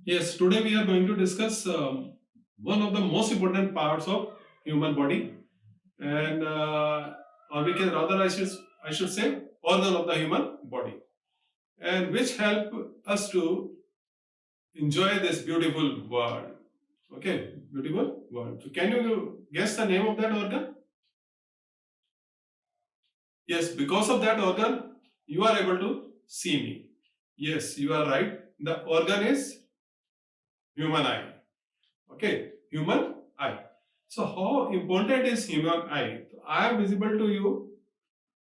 Yes, today we are going to discuss one of the most important parts of human body, and or we can rather I should say organ of the human body, and which help us to enjoy this beautiful world. Okay, beautiful world. So, can you guess the name of that organ? Yes, because of that organ, you are able to see me. Yes, you are right. The organ is human eye. Okay, human eye. So how important is human eye? I am visible to you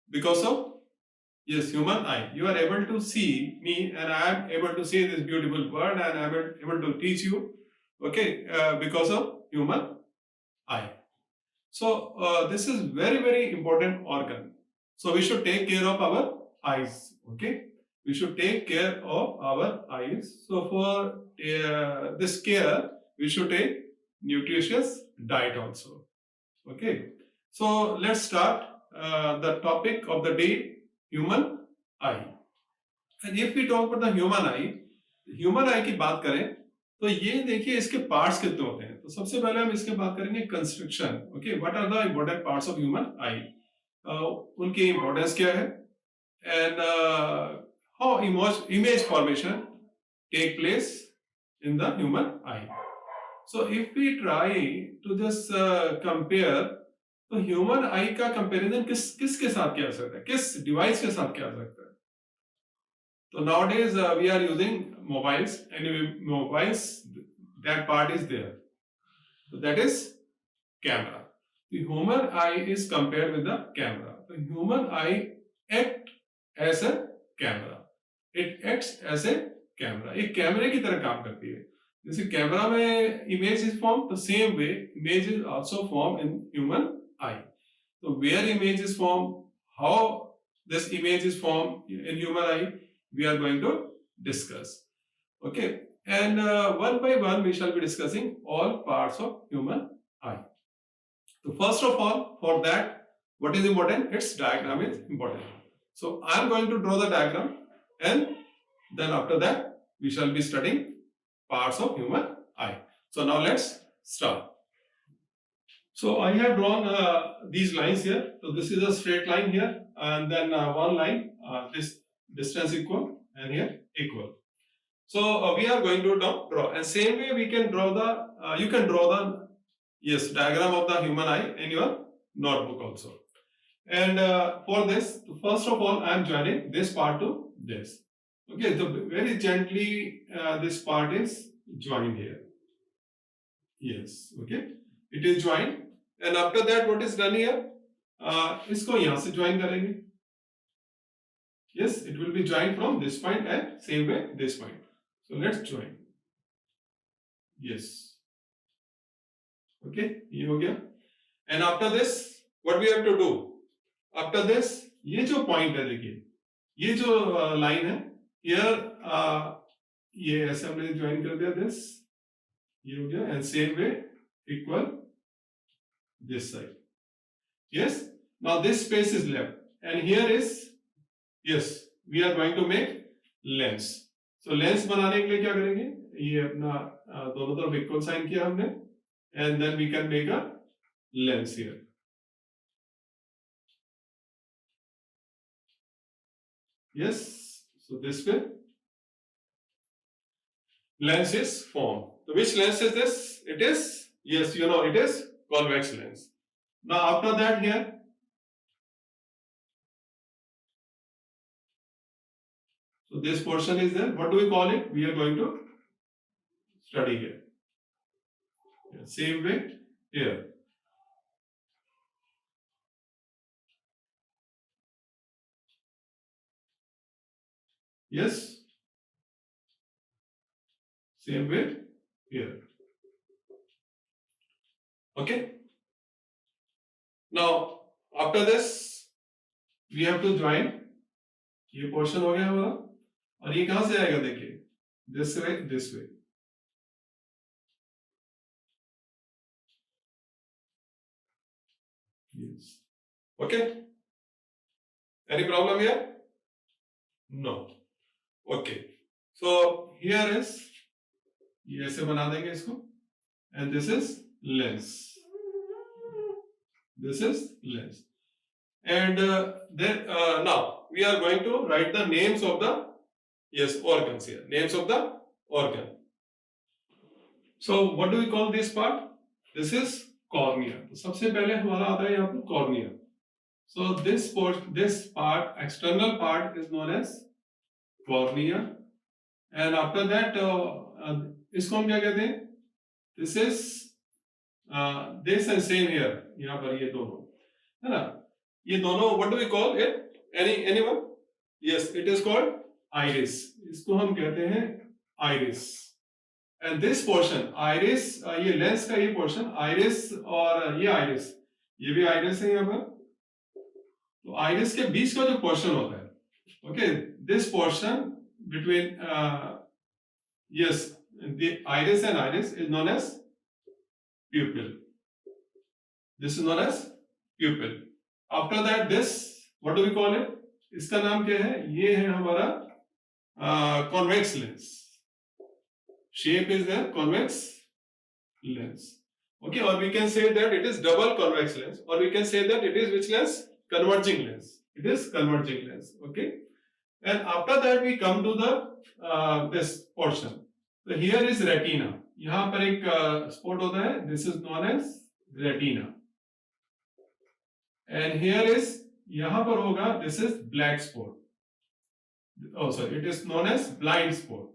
because of, yes, human eye. You are able to see me and I am able to see this beautiful world and I am able to teach you, okay, because of human eye. So this is very important organ. So we should take care of our eyes, okay? We should take care of our eyes. So for this care, we should take nutritious diet also, okay? So let's start the topic of the day, human eye. And if we talk about the human eye की बात करें तो ये देखिए इसके parts कितने होते हैं। तो सबसे पहले हम इसके बात करेंगे construction. Okay, what are the important parts of human eye, उनकी इंपॉर्टेंस क्या है, and how image formation take place in the human eye. So if we try to just compare, तो ह्यूमन आई का कंपैरिजन किसके साथ किया जा सकता है, किस डिवाइस के साथ किया जा सकता है। So nowadays we are using mobiles, and mobiles, that part is there. So that is camera. The human eye is compared with the camera. The human eye act as a camera. It acts as a camera. एक कैमरे की तरह काम करती है। जैसे camera में image is formed, the same way image is also formed in human eye. So where image is formed, how this image is formed in human eye, we are going to discuss. Okay, and one by one we shall be discussing all parts of human eye. So first of all, for that, what is important? Its diagram is important. So I am going to draw the diagram, and then after that we shall be studying parts of human eye. So now let's start. So I have drawn these lines here. So this is a straight line here, and then one line, this distance equal, and here equal. So we are going to draw, and same way we can draw the, you can draw the, yes, diagram of the human eye in your notebook also. And for this, first of all, I am joining this part to this. Okay, so very gently this part is joined here. Yes, okay, it is joined. And after that, what is done here? इसको यहाँ से join करेंगे. Yes, it will be joined from this point and same way this point. So let's join. Yes. Okay, ये हो गया. And after this, what we have to do? After this, ये जो point है देखिए, ये जो line है, here ये ऐसे हमने join कर दिया this, ये हो गया, and same way equal this side. Yes. Now this space is left, and here is, yes, we are going to make lens. So lens बनाने के लिए क्या करेंगे? ये अपना दोनों तरफ equal sign किया हमने, and then we can make a lens here. Yes. So this way lens is formed. So which lens is this? It is, yes, you know, it is convex lens. Now after that here, so this portion is there. What do we call it? We are going to study here. Same way here. Yes. Same way here. Okay. Now after this we have to join. ये portion हो गया हमारा, और ये कहां से आएगा देखिए, this way, this way. Yes. Okay. Any problem here? No. Okay. So here is ये ऐसे बना देंगे इसको, and this is lens, this is lens. And then now we are going to write the names of the organs here. Names of the organ. So what do we call this part? This is cornea. तो सबसे पहले हमारा आता है यहाँ पर cornea. So this part, external part is known as cornea. And after that इसको हम क्या कहते हैं? This is this and same here. यहाँ पर ये दोनों है ना? ये दोनों what do we call it? Anyone? Yes, it is called iris. इसको हम कहते हैं iris. And this portion, iris, ये लेंस का ये portion, iris और ये iris, ये भी iris है यहाँ पर. तो iris के बीच का जो portion होता है, okay, this portion between the iris and iris is known as pupil. This is known as pupil. After that, this, what do we call it? इसका नाम क्या है? ये है हमारा convex lens. Shape is there, convex lens. Okay, or we can say that it is double convex lens, or we can say that it is which lens? Converging lens. It is converging lens. Okay, and after that we come to the this portion. So here is retina. यहाँ पर एक spot होता है. This is known as retina. And here is, यहाँ पर होगा, this is black spot. Oh sorry, it is known as blind spot.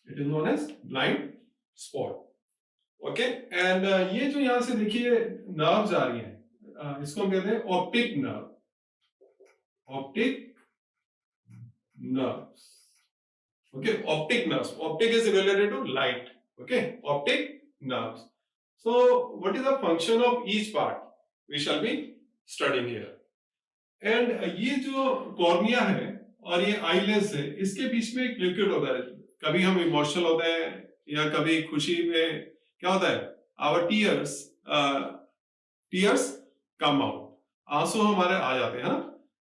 It is known as blind spot. Okay, and ये जो यहाँ से देखिए nerves आ रही हैं, इसको हम कहते हैं optic nerve. Optic nerves. Okay, optic nerves. Optic is related to light. Okay, optic nerves. So, what is the function of each part? We shall be studying here. And ये जो cornea है और ये eyelens है, इसके बीच में एक liquid होता है. कभी हम emotional होते हैं या कभी खुशी में क्या होता है? Our tears come out. आंसू हमारे आ जाते हैं ना?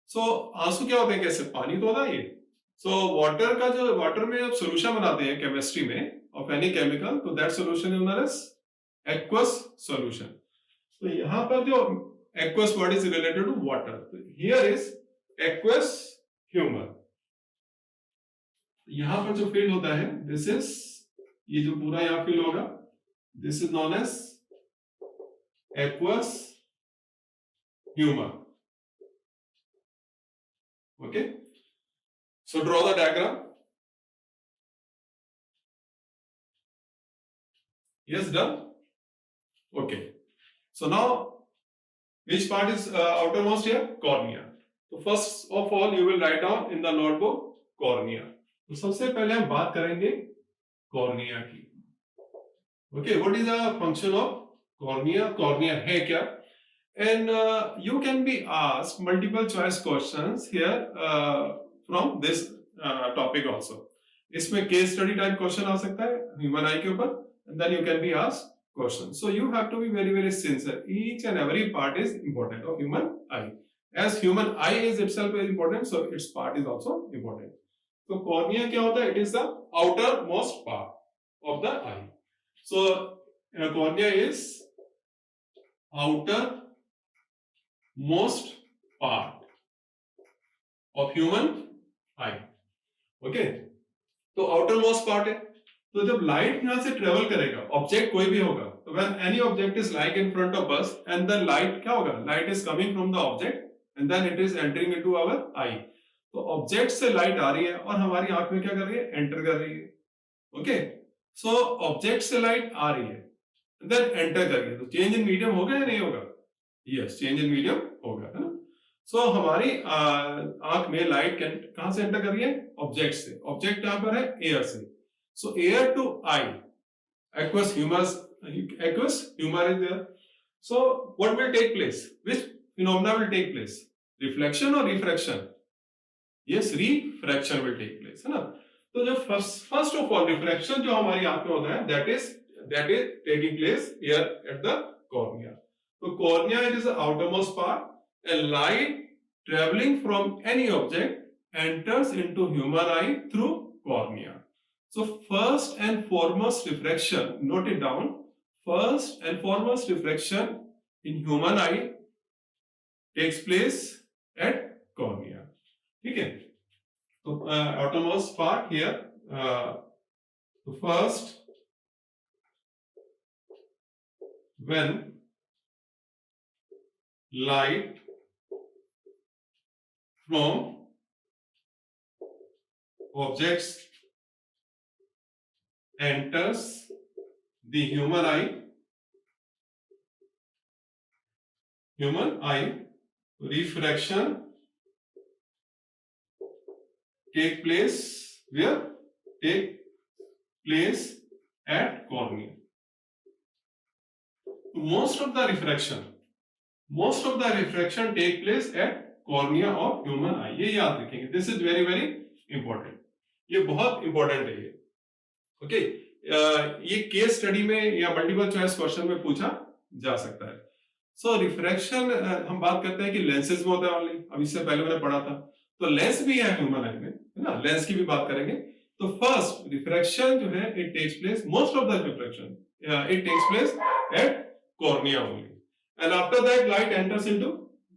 So आंसू क्या होते हैं? कैसे? पानी तो होता है ये. So water में जब solution बनाते हैं chemistry में of any chemical, तो that solution is known as aqueous solution. तो यहाँ पर जो aqueous word is related to water. Here is aqueous humor. यहाँ पर जो field होता है, this is, ये जो पूरा यहाँ field होगा, this is known as aqueous humor. Okay. So draw the diagram. Yes, done. Okay. So now, which part is outermost here? Cornea. So first of all, you will write down in the notebook cornea. तो सबसे पहले हम बात करेंगे cornea की. Okay, what is the function of cornea? Cornea है क्या? And you can be asked multiple choice questions here from this topic also. इसमें case study type question आ सकता है human eye के ऊपर, and then you can be asked questions. So you have to be very, very sincere. Each and every part is important of human eye. As human eye is itself is important, so its part is also important. So cornea क्या होता है? It is the outermost part of the eye. So cornea is outermost part of human eye. Okay? तो outermost part है. तो जब light यहाँ से travel करेगा, ऑब्जेक्ट कोई भी होगा, तो when any object is like in front of us and the light क्या होगा? Light is coming from the object and then it is entering into our eye. तो ऑब्जेक्ट से लाइट आ रही है और हमारी आंख में क्या कर रही है? एंटर कर रही है. ओके, सो ऑब्जेक्ट से लाइट आ रही है देन एंटर कर रही है. तो चेंज इन मीडियम होगा या नहीं होगा? यस, चेंज इन मीडियम होगा, है ना. सो हमारी आंख में लाइट कहां से एंटर कर रही है? ऑब्जेक्ट से. ऑब्जेक्ट कहां पर है? एयर से. So air to eye, aqueous humor is there. So what will take place? Which phenomena will take place? Reflection or refraction? Yes, refraction will take place, है ना. तो जो first of all refraction जो हमारी आंख में होता है, that is taking place here at the cornea. So cornea, it is the outermost part, and light traveling from any object enters into human eye through cornea. So first and foremost refraction, note it down, first and foremost refraction in human eye takes place at cornea. ठीक है, तो outermost part here, so first when light from objects enters the human eye, refraction take place where? Take place at cornea. Most of the refraction take place at cornea of human eye. ये याद रखेंगे. This is very very important. ये बहुत important है ये. Okay. ये case study में या मल्टीपल चॉइस क्वेश्चन में पूछा जा सकता है. सो रिफ्रैक्शन हम बात करते हैं कि लेंसेज में होता है ओनली. अब इससे पहले मैंने पढ़ा था, तो लेंस भी है ह्यूमन आई में, है ना. लेंस की भी बात करेंगे. तो फर्स्ट रिफ्रैक्शन जो है it takes place, most of the refraction it takes place at cornea only. And after that light enters into,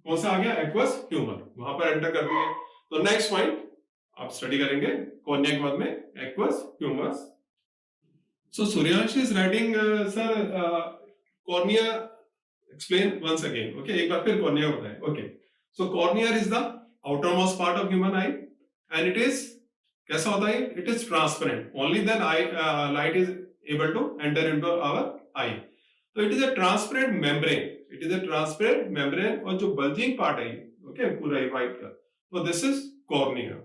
कौन सा आ गया? एक्वस ह्यूमर, वहां पर एंटर करती है. तो नेक्स्ट पॉइंट आप स्टडी करेंगे कॉर्निया के बाद में aqueous humour. So Suryansh is writing, sir, cornea. Explain once again. Okay, एक बार फिर cornea बताएं. Okay, so cornea is the outermost part of human eye, and it is कैसा होता है? It is transparent. Only then light is able to enter into our eye. So it is a transparent membrane. It is a transparent membrane, और जो bulging part है, okay, पूरा white का. So this is cornea,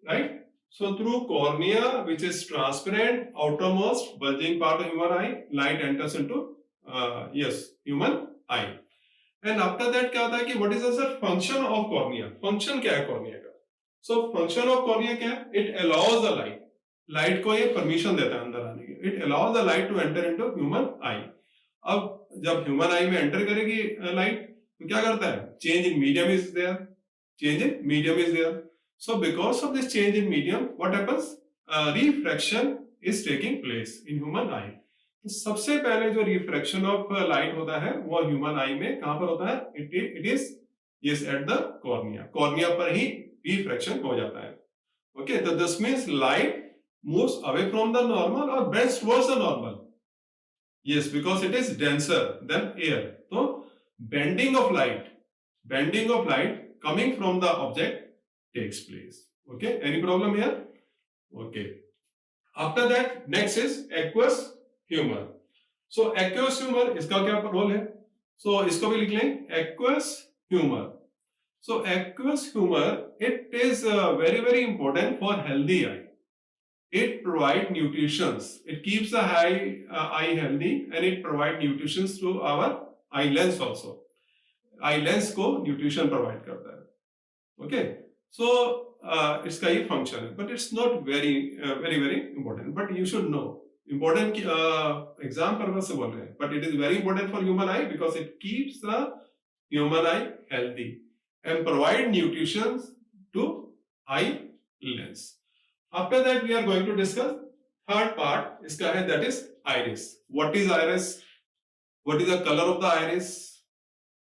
right? So through cornea, which is transparent, outermost bulging part of human eye, light enters into human eye. And after that क्या होता है कि what is the function of cornea? Function क्या है cornea का? So function of cornea क्या है? It allows the light. Light को ये permission देता है अंदर आने की. It allows the light to enter into human eye. अब जब human eye में enter करेगी light, तो क्या करता है? Change in medium is there. Change in medium is there. So because of this change in medium, what happens? Refraction is taking place in human eye. तो सबसे पहले जो refraction of light होता है वो human eye में कहां पर होता है? It is at the cornea. Cornea पर ही refraction हो जाता है. Okay, so this means light moves away from the normal or bends towards the normal. Yes, because it is denser than air. So bending of light coming from the object takes place. Okay, any problem here? Okay, after that next is aqueous humor. So aqueous humor, इसका क्या role है? So इसको भी लिख लें, aqueous humor. So aqueous humor, it is very very important for healthy eye. It provides nutrition. It keeps the eye healthy, and it provides nutrition to our eye lens also. Eye lens को nutrition provide करता है. Okay. So इसका ये function है, but it's not very important. But you should know. Important exam purpose से बोल रहे हैं. But it is very important for human eye because it keeps the human eye healthy and provide nutrition to eye lens. After that we are going to discuss third part इसका है, that is iris. What is iris? What is the color of the iris?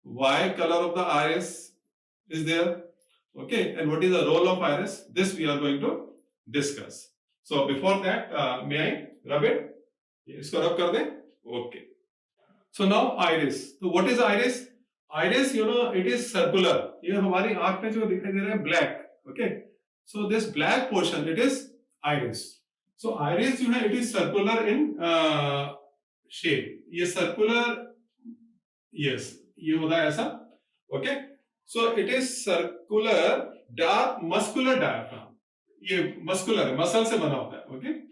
Why color of the iris is there? Okay, and what is the role of iris? This we are going to discuss. So before that, may I rub it? इसको rub कर दें. Okay. So now iris. So what is iris? Iris, you know, it is circular. ये हमारी आँख में जो दिखाई दे रहा है black. Okay. So this black portion, it is iris. So iris जो है, it is circular in shape. ये circular, yes, ये होता है ऐसा. Okay. So it is circular, dark, muscular diaphragm. ये muscular है, muscle से बना होता है. Okay.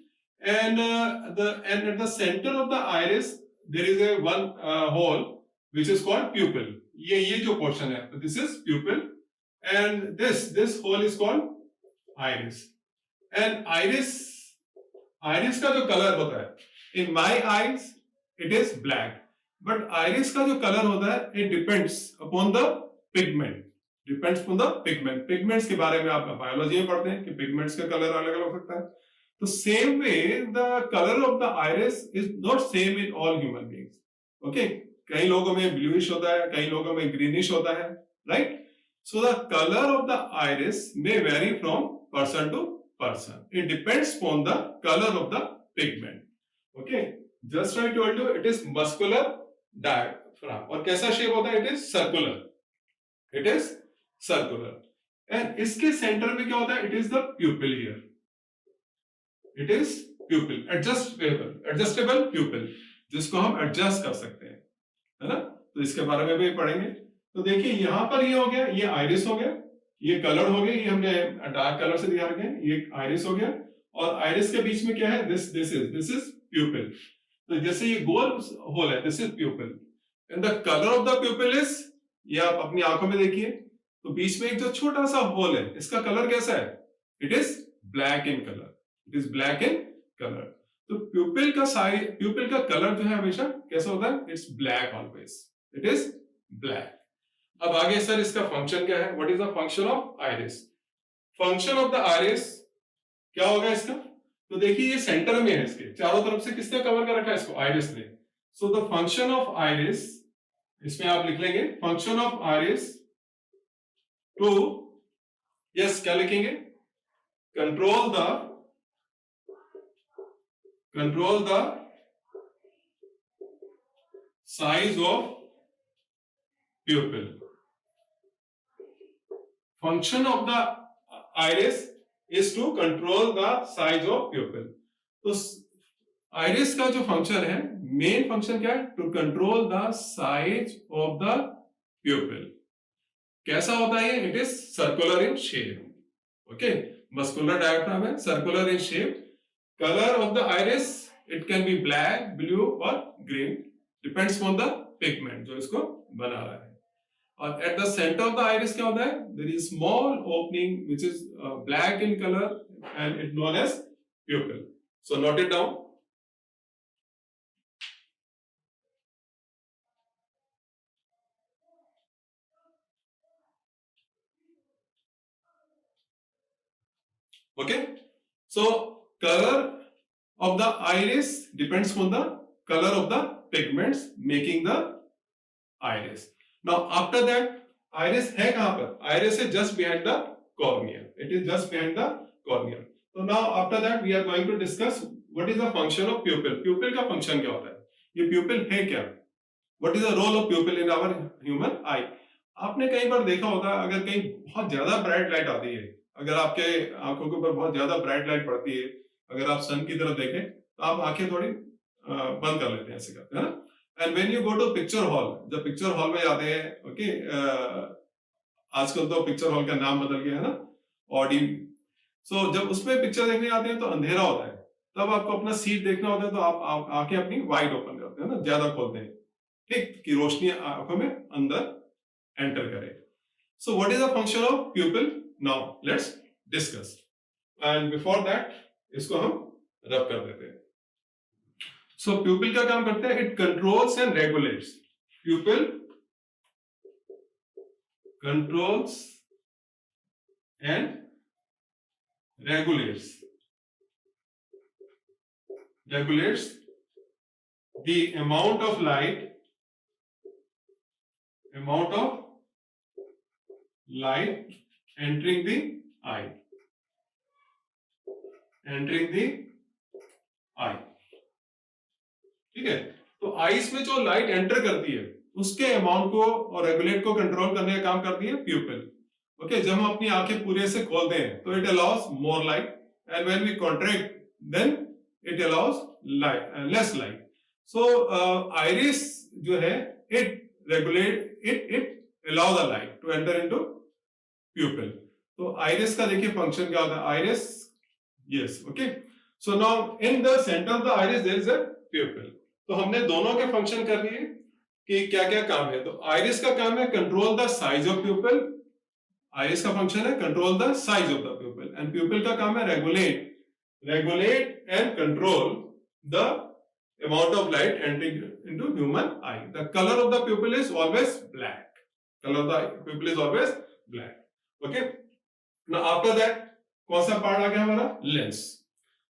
And at the center of the iris there is a one hole which is called pupil. ये जो portion है, so this is pupil, and this hole is called iris. And iris का जो color होता है, in my eyes it is black, but iris का जो color होता है, it depends upon the pigment. Depends upon the pigment. Pigments के बारे में आप बायोलॉजी में पढ़ते हैं कि pigments का कलर अलग अलग हो सकता है. तो same way the colour of the iris is not same in all human beings. Okay, कई लोगों में ब्लूइश होता है, कई लोगों में ग्रीनिश होता है, right? So the colour of the iris may vary from person to person. It depends upon the color of the pigment. Okay, just I told you it is muscular diaphragm. और कैसा shape होता है? It is circular. It is circular. And इसके centre में क्या होता है? It is the pupil here. It is pupil. Adjustable pupil, जिसको हम एडजस्ट कर सकते हैं, है ना? तो इसके बारे में भी पढ़ेंगे. तो देखिए यहां पर ये हो गया, ये आइरिस हो गया, ये कलर हो गया, ये हमने डार्क कलर से दिखा रखे हैं, ये आइरिस हो गया. और आइरिस के बीच में क्या है? This is प्यूपिल. तो जैसे ये गोल होल है, this is प्यूपिल. And the colour of the प्यूपिल is, ये आप अपनी आंखों में देखिए, तो बीच में एक जो छोटा सा होल है, इसका कलर कैसा है? It is black in colour. It is black in colour. तो प्यूपिल का कलर जो है हमेशा कैसा होता है? It's black always. It is black. अब आगे सर इसका फंक्शन क्या है? What is the function of iris? Function of the iris क्या होगा इसका? तो देखिए ये सेंटर में है, इसके चारों तरफ से किसने कवर कर रखा है इसको? आइरिस ने. So the function of iris, इसमें आप लिख लेंगे function of iris to, yes क्या लिखेंगे? Control the size of pupil. Function of the iris is to control the size of pupil. तो iris का जो फंक्शन है, मेन फंक्शन क्या है? To control the size of the pupil. कैसा होता है ये? It is circular in shape. Okay, muscular diaphragm है, circular in shape. Colour of the iris, it can be black, blue और green, depends on the pigment जो इसको बना रहा है. और at the centre of the iris क्या होता है? There is small opening which is black in colour and it known as प्यूपिल. So note it down. Okay, so color of the iris depends on the color of the pigments making the iris. Now after that, iris है कहां पर? Iris is just behind the cornea. It is just behind the cornea. So now after that we are going to discuss what is the function of pupil. Pupil का function क्या होता है? ये pupil है क्या? What is the role of pupil in our human eye? आपने कई बार देखा होगा, अगर कहीं बहुत ज्यादा ब्राइट लाइट आती है, अगर आपके आंखों के ऊपर बहुत ज्यादा ब्राइट लाइट पड़ती है, अगर आप सन की तरफ देखें तो आप आंखें थोड़ी बंद कर लेते हैं, ऐसे करते हैं ना. And when you go to picture hall, जब पिक्चर हॉल में जाते हैं, ओके, आजकल तो पिक्चर हॉल का नाम बदल गया है ना, ऑडी. सो जब उसमें पिक्चर देखने आते हैं तो अंधेरा होता है, तब आपको अपना सीट देखना होता है, तो आप आंखें अपनी वाइड ओपन करते हैं ना, ज्यादा खोलते हैं, ठीक, कि रोशनी आंखों में अंदर एंटर करे. So what is the function of प्यूपिल? Now let's discuss. And before that इसको हम रब कर देते हैं. सो प्यूपिल का काम करता है? It controls and regulates. प्यूपिल controls and regulates the amount of light entering the eye. ठीक है, तो आईज में जो लाइट एंटर करती है उसके अमाउंट को और रेगुलेट को कंट्रोल करने का काम करती है प्यूपिल. ओके, जब हम अपनी आंखें पूरे से खोलते हैं तो it allows more light, and when we contract then it allows less light. So iris जो है, it allow the light to enter into pupil. तो आइरिस का देखिए फंक्शन क्या होता है? Iris, yes, okay. So now in the centre of the iris there is a pupil. तो हमने दोनों के फंक्शन कर लिए कि क्या क्या काम है. तो आइरिस का काम है control the size of प्यूपिल. Iris का फंक्शन है control the size of the प्यूपिल, and प्यूपिल का काम है regulate and control the amount of light entering into human I. The colour of the प्यूपिल is always black. Okay. Now after that कौन सा part आ गया हमारा? Lens.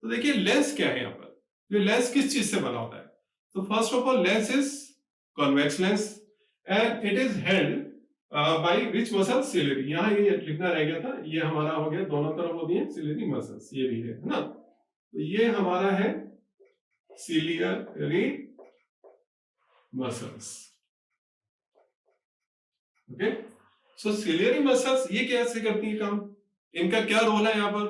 तो देखिए लेंस क्या है यहाँ पर, ये लेंस किस चीज से बना होता है? तो first of all lens is convex lens and it is held by which muscle? Ciliary. यहाँ ये लिखना रह गया था, ये हमारा हो गया, दोनों तरफ होती है सिलियरी मसल्स, ये भी है ना। तो ये हमारा है सिलियरी मसल्स। ओके, सो सिलियरी मसल्स ये कैसे करती है काम, इनका क्या रोल है यहाँ पर?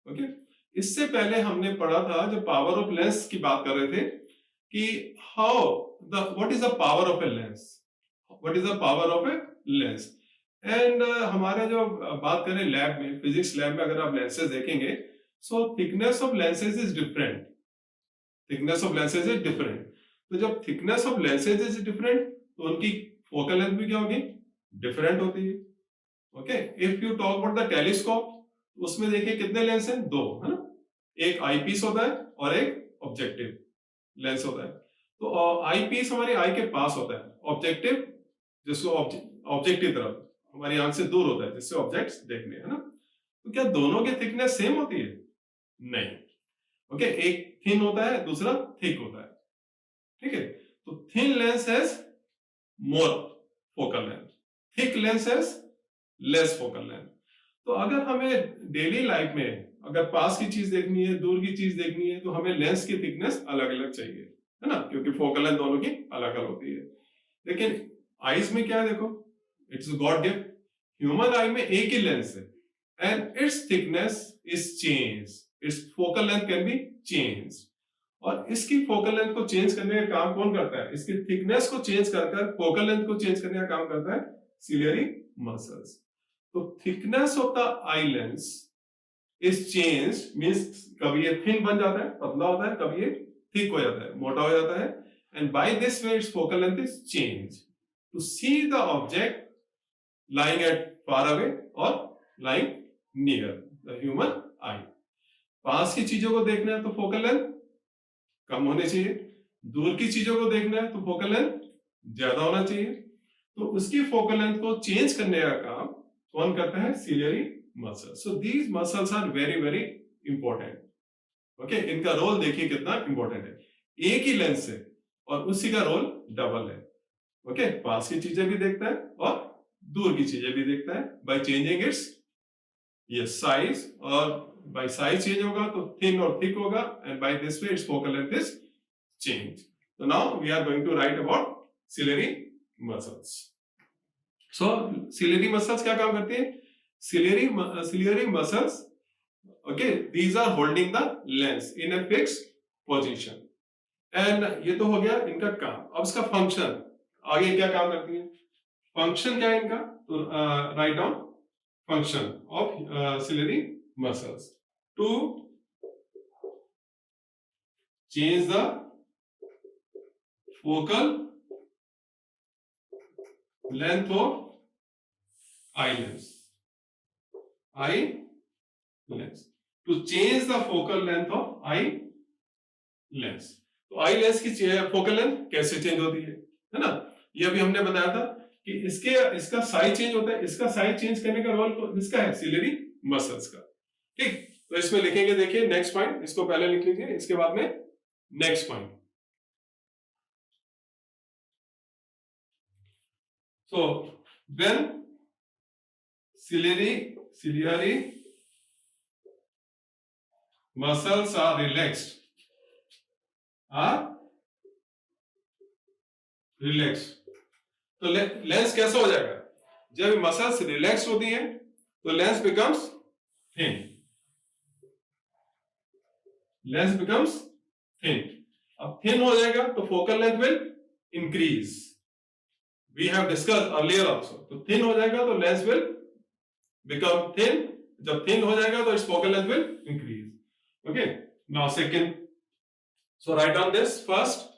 ओके, इससे पहले हमने पढ़ा था जब पावर ऑफ लेंस की बात कर रहे थे कि how what is the power of a lens, what is the power of a lens. And हमारे जो बात करें लैब में, फिजिक्स लैब में अगर आप लेंसेज देखेंगे, so thickness of lenses is different, thickness of lenses is different. तो जब thickness of lenses is different तो उनकी फोकल लेंथ भी क्या होगी? डिफरेंट होती है। Okay, if you talk about the telescope, उसमें देखिए कितने लेंस हैं? दो, है ना। एक आई पीस होता है और एक ऑब्जेक्टिव लेंस होता है। तो आई पीस हमारी आई के पास होता है, ऑब्जेक्टिव जिसको ऑब्जेक्ट की तरफ हमारी आंख से दूर होता है, जिससे ऑब्जेक्ट्स देखने, है ना। तो क्या दोनों की थिकनेस सेम होती है? नहीं। ओके, एक थिन होता है, दूसरा थिक होता है, ठीक है। तो thin lens has more focal length, thick lens has less focal length. तो अगर हमें डेली लाइफ में अगर पास की चीज देखनी है, दूर की चीज देखनी है, तो हमें लेंस की थिकनेस अलग अलग चाहिए, है ना, क्योंकि फोकल लेंथ दोनों की अलग अलग होती है। लेकिन आईज में क्या है, देखो, इट्स गॉड गिफ्ट। ह्यूमन आई में एक ही लेंस है and it's thickness is change, it's focal length can be change. और इसकी फोकल लेंथ को चेंज करने का काम कौन करता है? इसकी थिकनेस को चेंज कर फोकल लेंथ को चेंज करने का काम करता है सिलियरी मसल्स। तो thickness of the eye lens is change, means कभी ये थिन बन जाता है, पतला होता है, कभी ये थिक हो जाता है, मोटा हो जाता है, and by this way its focal length is change to see the object lying at far away or lying near the human eye। पास की चीजों को देखना है तो फोकल लेंथ कम होनी चाहिए, दूर की चीजों को देखना है तो फोकल लेंथ ज्यादा होना चाहिए। तो उसकी फोकल लेंथ को चेंज करने का काम कौन करता है? Ciliary muscles. So these muscles are very very important. Okay, इनका रोल देखिए कितना इंपॉर्टेंट है, एक ही लेंस है और उसी का रोल डबल है। ओके, पास की चीजें भी देखता है और दूर की चीजें भी देखता है बाय चेंजिंग इट्स ये साइज, और बाय साइज चेंज होगा तो थिन और थिक होगा, and by this way its focal length is change. So now we are going to write about ciliary muscles. So ciliary muscles क्या काम करती है? Ciliary muscles, okay, these are holding the lens in a fixed position. And ये तो हो गया इनका काम। अब इसका फंक्शन, आगे क्या काम करती है, फंक्शन क्या है इनका? तो write down function of ciliary muscles to change the focal length of eye lens, eye lens, to change the focal length of eye lens। तो आई लेंस की फोकल लेंथ कैसे चेंज होती है ना, ये अभी हमने बताया था कि इसका साइज चेंज होता है, इसका साइज चेंज करने का रोल किसका है? सिलियरी मसल्स का। ठीक, तो इसमें लिखेंगे, देखिए नेक्स्ट पॉइंट, इसको पहले लिख लीजिए, इसके बाद में next point. So when ciliary muscles are relaxed, तो लेंस कैसा हो जाएगा? जब मसल्स रिलैक्स होती हैं तो lens becomes thin, lens becomes thin. अब थिन हो जाएगा तो focal length will increase, we have discussed earlier also। तो थिन हो जाएगा तो लेंस विल बिकम थिन, जब थिन हो जाएगा तो it's focal length will increase. Okay, now second, so write down this first.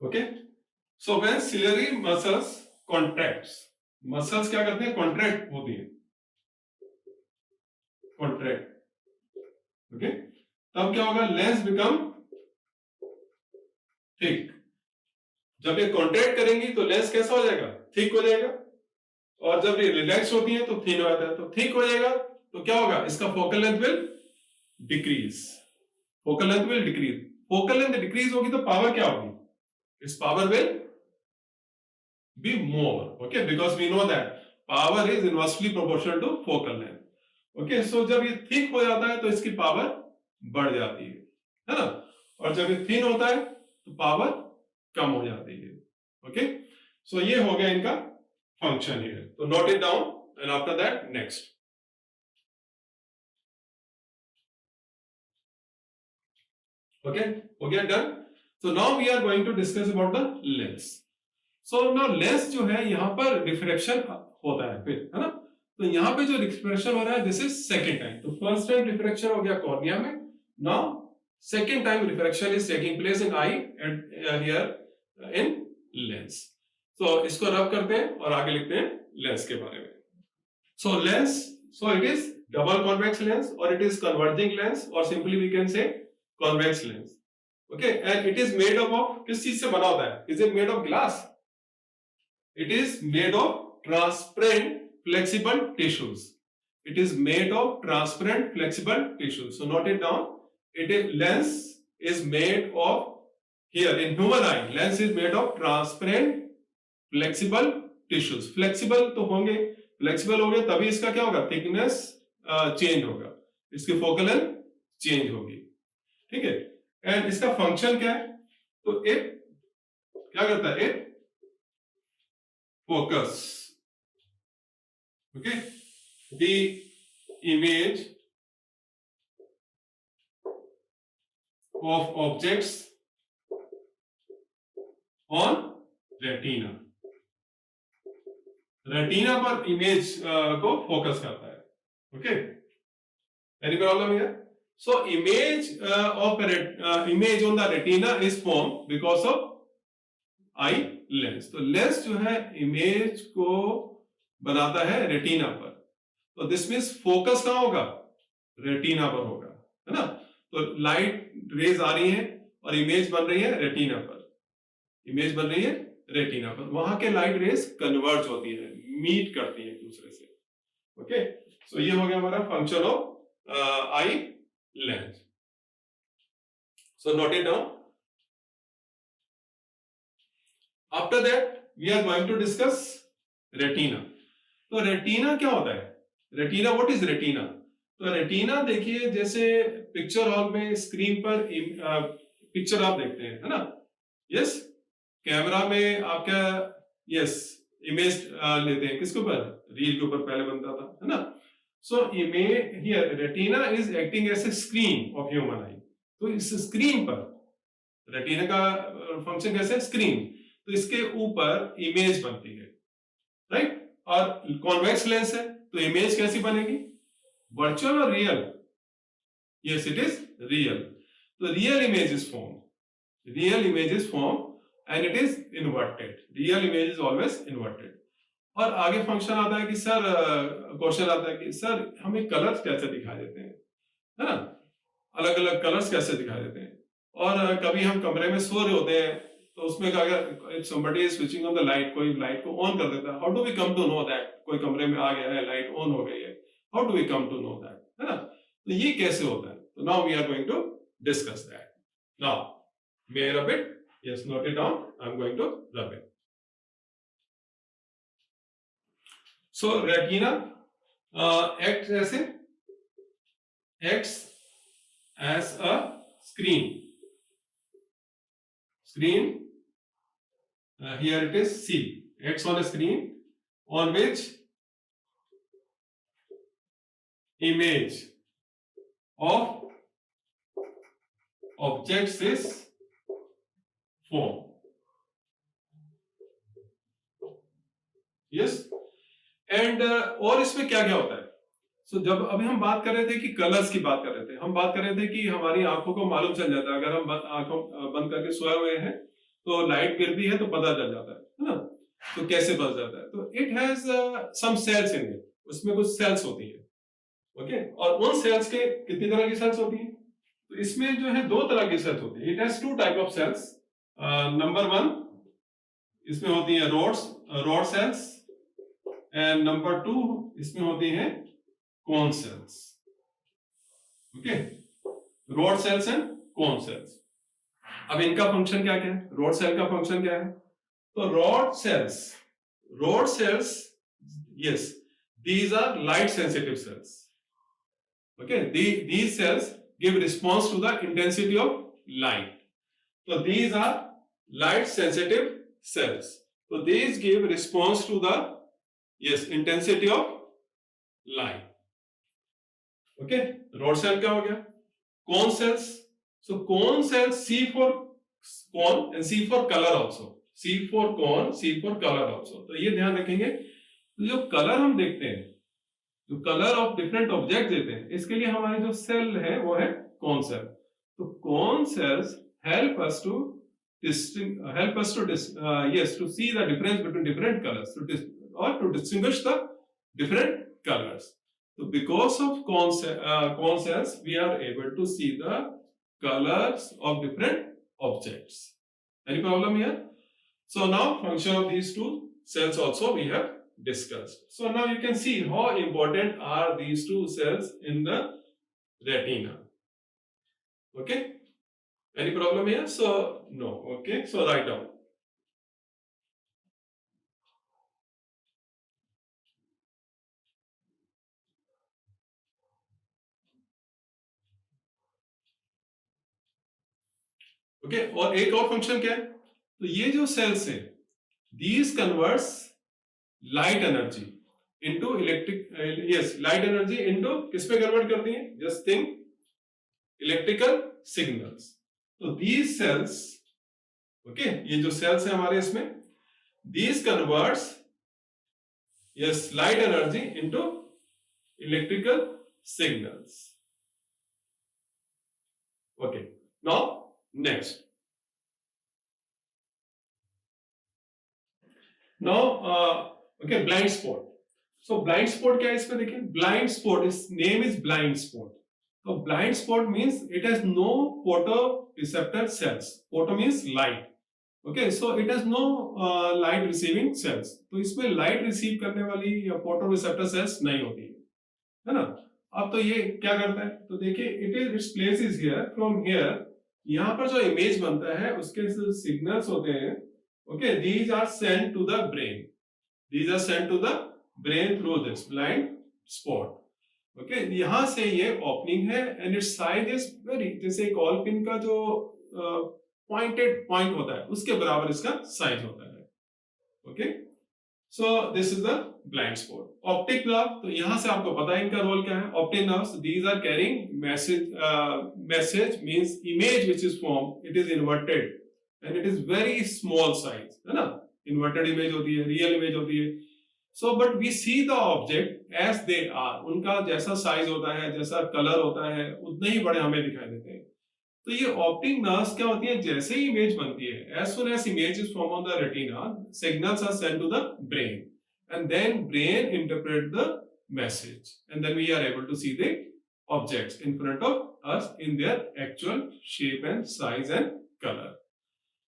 Okay, so when ciliary muscles contracts, muscles क्या करते हैं? कॉन्ट्रैक्ट होती है, कॉन्ट्रैक्ट। ओके, तब क्या होगा? लेंस बिकम थिक, जब ये कॉन्ट्रैक्ट करेंगी तो लेंस कैसा हो जाएगा, थिक हो जाएगा, और जब ये रिलैक्स होती है तो थिन हो जाता है। तो थिक हो जाएगा तो क्या होगा, इसका focal length will decrease, focal length will decrease. Focal length decrease होगी तो पावर क्या होगी, इस power will be more, okay, because we know that power is inversely proportional to focal length. Okay, so जब ये थिक हो जाता है तो इसकी पावर बढ़ जाती है ना, और जब ये थिन होता है तो पावर कम हो जाती है। ओके, सो ये हो गया इनका फंक्शन है, तो note it down and after that next. Okay, हो गया, done. So now we are going to discuss about the lens. So now lens जो है यहाँ पर रिफ्रैक्शन होता है फिर, है ना, तो यहाँ पे जो रिफ्रैक्शन हो रहा है दिस इज सेकंड टाइम। तो फर्स्ट टाइम रिफ्रैक्शन हो गया कॉर्निया में, now second time refraction is taking place in I and here in lens. तो इसको रब करते हैं और आगे लिखते हैं लेंस के बारे में। So lens, so it is double convex lens और इट इज कन्वर्जिंग लेंस और simply we can say convex lens. Okay, and it is made up of, किस चीज से बना होता है, is it made of glass? It is made of transparent flexible tissues. It is made of transparent flexible tissues. So note it down. It is, lens is made of, here in human eye, lens is made of transparent flexible tissues. Flexible तो होंगे, flexible होंगे तभी इसका क्या होगा, thickness change होगा, इसकी focal length change होगी, ठीक है। एंड इसका फंक्शन क्या है, तो एक क्या करता है, एक focus, okay, the image of objects on retina, retina पर इमेज को फोकस करता है, okay. Any problem here? So image of image on the retina is form because of eye lens. तो लेंस जो है इमेज को बनाता है रेटिना पर, तो दिस मीन्स फोकस कहां होगा, रेटिना पर होगा, है ना। तो लाइट रेज आ रही है और इमेज बन रही है रेटिना पर, इमेज बन रही है रेटिना पर, वहां के लाइट रेज कन्वर्ज होती है, मीट करती है एक दूसरे से। ओके, सो ये हो गया हमारा function of eye lens. So note it down. After that, we are going to discuss retina. तो रेटिना क्या होता है, रेटिना, व्हाट इज रेटिना? तो रेटिना देखिए, जैसे पिक्चर हॉल में स्क्रीन पर पिक्चर आप देखते हैं, है ना, यस, कैमरा में आप क्या, यस, इमेज लेते हैं, किसके ऊपर, रील के ऊपर पहले बनता था, है ना। So image here, retina is acting as a screen of human eye. तो इस स्क्रीन पर रेटिना का फंक्शन कैसे है, स्क्रीन, तो इसके ऊपर इमेज बनती है, राइट, और कॉन्वेक्स लेंस है तो इमेज कैसी बनेगी, वर्चुअल और real, yes it is real. तो real image is form, real image is form and it is inverted, real image is always inverted. और आगे फंक्शन आता है कि सर, क्वेश्चन आता है कि सर हमें कलर्स कैसे दिखाई देते हैं, है ना, अलग अलग कलर्स कैसे दिखाई देते हैं। और कभी हम कमरे में सो रहे होते हैं तो उसमें अगर somebody is switching on the light, कोई लाइट को ऑन कर देता है, how do we come to know that कोई कमरे में आ गया है, लाइट ऑन हो गई है, how do we come to know that, है ना। तो ये कैसे होता है, तो now we are going to discuss that. Now may I rub it, yes, note it down, I am going to rub it. So retina acts as a screen, here it is C, acts on a screen on which image of objects is formed, yes, and और इसमें क्या क्या होता है। So, जब अभी हम बात कर रहे थे कि कलर्स की बात कर रहे थे, हम बात कर रहे थे कि हमारी आंखों को मालूम चल जाता है, अगर हम आंखों बंद करके सोए हुए हैं तो लाइट गिरती है तो पता चल जाता है ना। तो कैसे पता जाता है, तो it has some cells in it, उसमें कुछ सेल्स होती है, ओके, और उन सेल्स के कितनी तरह की सेल्स होती है, तो इसमें जो है दो तरह की सेल्स होती है, it has two type of cells. Number one इसमें होती है रॉड सेल्स, एंड नंबर 2 इसमें होती है cone cells. Okay, rod sales and cone cells. अब इनका फंक्शन क्या क्या है? रॉड सेल का फंक्शन क्या है? तो rod sales, yes, these are light sensitive cells. Okay, these cells give response to the intensity of light. So these are light sensitive cells. So these give response to the, yes, intensity of light. Okay, rod cell क्या हो गया? Cone cells. So cone cells, C for cone and C for color also. C for cone, C for color also. तो ये ध्यान रखेंगे. जो colour हम देखते हैं, जो कलर ऑफ डिफरेंट ऑब्जेक्ट देते हैं, इसके लिए हमारे जो सेल है वो है कौन सेल. तो cone cells help us to see the difference between different colors, to distinguish the different colors. So because of cone cells, we are able to see the colors of different objects. Any problem here? So now function of these two cells also we have discussed. So now you can see how important are these two cells in the retina. Okay, any problem here? So no. Okay, so write down. Okay, और एक और function क्या है? तो ये जो sales है, these converts light energy into light energy into किस में कन्वर्ट करती हैं? Just think, electrical signals. तो these cells, okay, ये जो सेल्स है हमारे इसमें, these converts, yes, light energy into electrical signals. Okay, now next. Now okay, blind spot. So blind spot क्या है इसमें? देखिए, blind spot, its name is blind spot. So blind spot means it has no photoreceptor cells. Photo means light. Okay, so it has no light receiving cells. तो इसमें light receive करने वाली या photoreceptor cells नहीं होती है ना? अब तो ये क्या करता है? तो देखिए, its place is here. From here, यहाँ पर जो इमेज बनता है उसके सिग्नल्स होते हैं. Okay, these are sent to the brain. These are sent to the brain through this blind spot. Okay, यहाँ से ये ओपनिंग है and its size is very, जैसे एक ऑल पिन का जो पॉइंटेड पॉइंट होता है उसके बराबर इसका साइज होता है. Okay, so this is the blind spot. Optic nerve, तो यहाँ से आपको पता है इनका रोल क्या है. Optic nerves, these are carrying message means image which is form, it is inverted and it is very small size, है ना. इन्वर्टेड इमेज होती है, रियल इमेज होती है. So but we see the object as they are. उनका जैसा size होता है, जैसा कलर होता है, उतने ही बड़े हमें दिखाई देते हैं. तो ये ऑप्टिक नर्व्स क्या होती है? जैसे ही इमेज बनती है, as soon as image is formed on the retina, signals are sent to the brain, and then brain interpret the message, and then we are able to see the objects in front of us in their actual shape and size and color.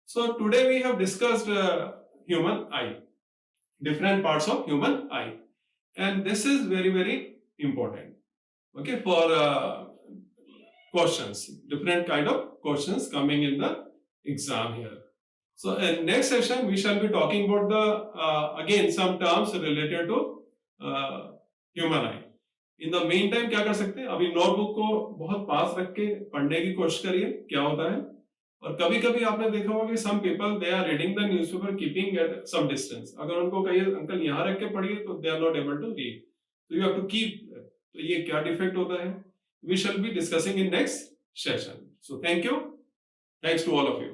So today we have discussed human eye. Different parts of human eye, and this is very very important, okay, for questions, different kind of questions coming in the exam here. So in next session we shall be talking about the again some terms related to human eye. In the meantime क्या कर सकते हैं? अभी notebook को बहुत पास रख के पढ़ने की कोशिश करिए क्या होता है. और कभी कभी आपने देखा होगा कि some people they are reading the newspaper keeping at some distance. अगर उनको कहिए अंकल यहाँ रख के पढ़िए तो they are not able to read. तो यू हैव टू कीप. तो ये क्या डिफेक्ट होता है? We shall be discussing in next session. So thank you. Thanks to all of you.